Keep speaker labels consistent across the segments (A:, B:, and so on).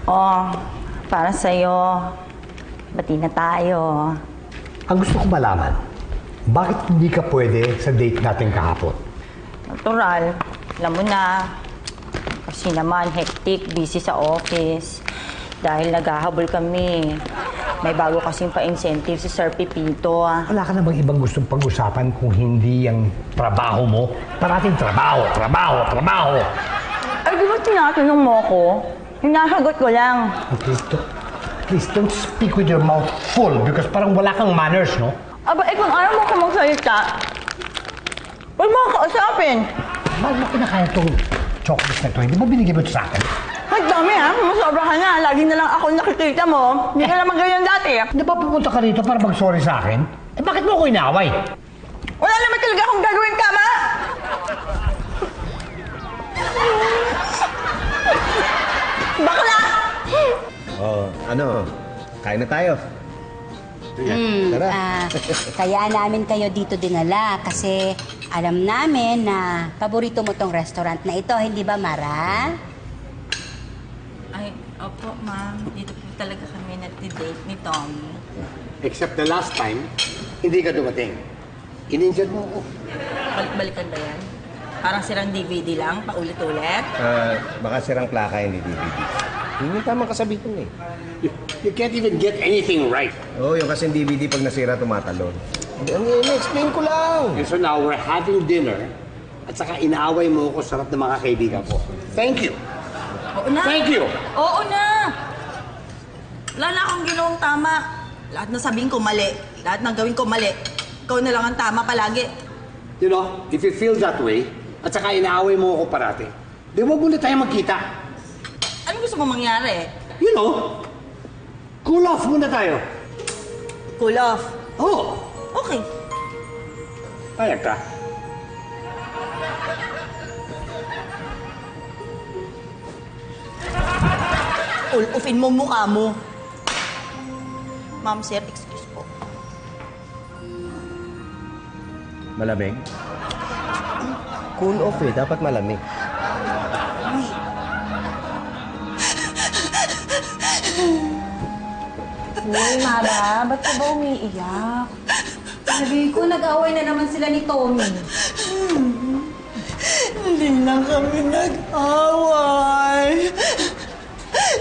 A: Oh, para sa'yo. Bati na tayo.
B: Ang gusto ko malaman, bakit hindi ka pwede sa date natin kahapon?
A: Natural. Alam mo na. Kasi naman, hectic, busy sa office. Dahil naghahabol kami. May bago kasing pa-incentive si Sir Pipito.
B: Wala ka na bang ibang gustong pag-usapan kung hindi ang trabaho mo? Parating trabaho, trabaho, trabaho!
A: Ay, di ba tinatanong mo ko? Hinasagot ko lang.
B: Okay, please don't speak with your mouth full because parang wala kang manners, no?
A: Aba, kung ayaw mo ko magsalita, huwag mo ako kausapin.
B: Bakit mo kinakain itong chocolate na ito? Hindi mo binigay mo ito sa akin?
A: Ang dami ha, masobra ka na. Lagi na lang ako nakikita mo. Hindi ka naman ganyan dati.
B: Hindi ba pupunta ka rito para mag-sorry sa akin? Eh bakit mo ako inaaway?
A: Wala naman talaga akong gagawin tama. Bakla!
C: Oh, ano? Kain na tayo. Tara.
D: Kaya namin kayo dito dinala kasi alam namin na paborito mo tong restaurant na ito, hindi ba, Mara?
A: Ay, opo ma'am. Dito po talaga kami nag-date ni Tommy.
E: Except the last time, hindi ka dumating. Ininjad mo ako.
A: Balik-balikan ba yan? Parang sirang DVD lang, paulit-ulit?
C: Baka sirang plaka yun ni DVD. Yun yung tamang kasabihin eh.
E: You can't even get anything right.
C: Oo, yung kasing DVD pag nasira, tumatalon. Explain ko lang.
E: And so now we're having dinner at saka inaaway mo ako sa harap ng mga kaibigan ko. Thank you.
A: Oo na.
E: Thank you.
A: Oo na. Wala na akong ginawang tama. Lahat na sabihin ko mali. Lahat ng gawin ko mali. Ikaw na lang ang tama palagi.
E: You know, if you feel that way, at saka inaaway mo ako parati, di wag muna tayo magkita.
A: Ano gusto mo mangyari?
E: You know, cool off muna tayo.
A: Cool off.
E: Oo.
A: Okay.
E: Payag ka.
A: Cool offin mo mukha mo. Ma'am, sir, excuse po.
C: Malamig? Cool off eh. Dapat malamig.
F: Uy, Mara, ba't ka ba umiiyak? Sabi ko, nag-away na naman sila ni Tommy.
A: Hindi lang kami nag-away.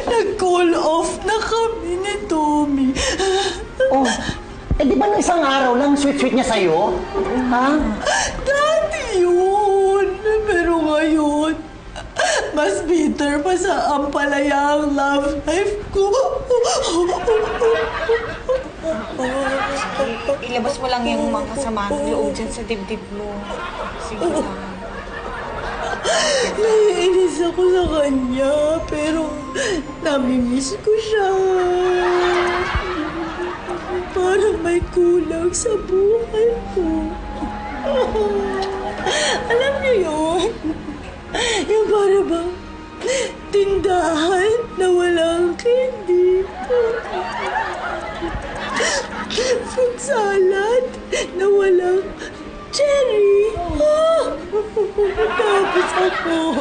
A: Nag-cool off na kami ni Tommy.
B: Oh, eh di ba nung isang araw lang sweet-sweet niya sa'yo? Ha?
A: Dati yun. Pero ngayon, mas bitter pa sa ampalayang love life ko.
F: Ilabas mo lang yung mga kasamahan ng loob dyan sa dibdib mo. Sige lang.
A: Naiinis ako sa kanya, pero namimiss ko siya. Parang may kulang sa buhay ko. Alam niyo yun? Yung para bang tindahan na walang candy. Fruit salad na walang cherry. Tapos ako,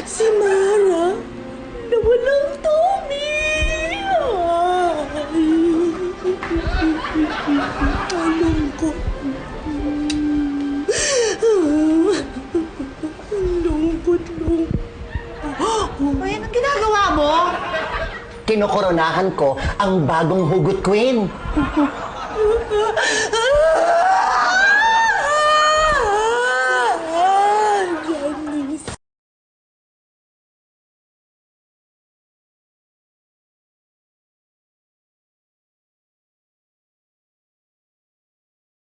A: si Mara na walang Tommy. Anong ko? Lungkot-lungkot.
F: Uy, anong ginagawa mo?
G: Kinokoronahan ko ang bagong hugot queen.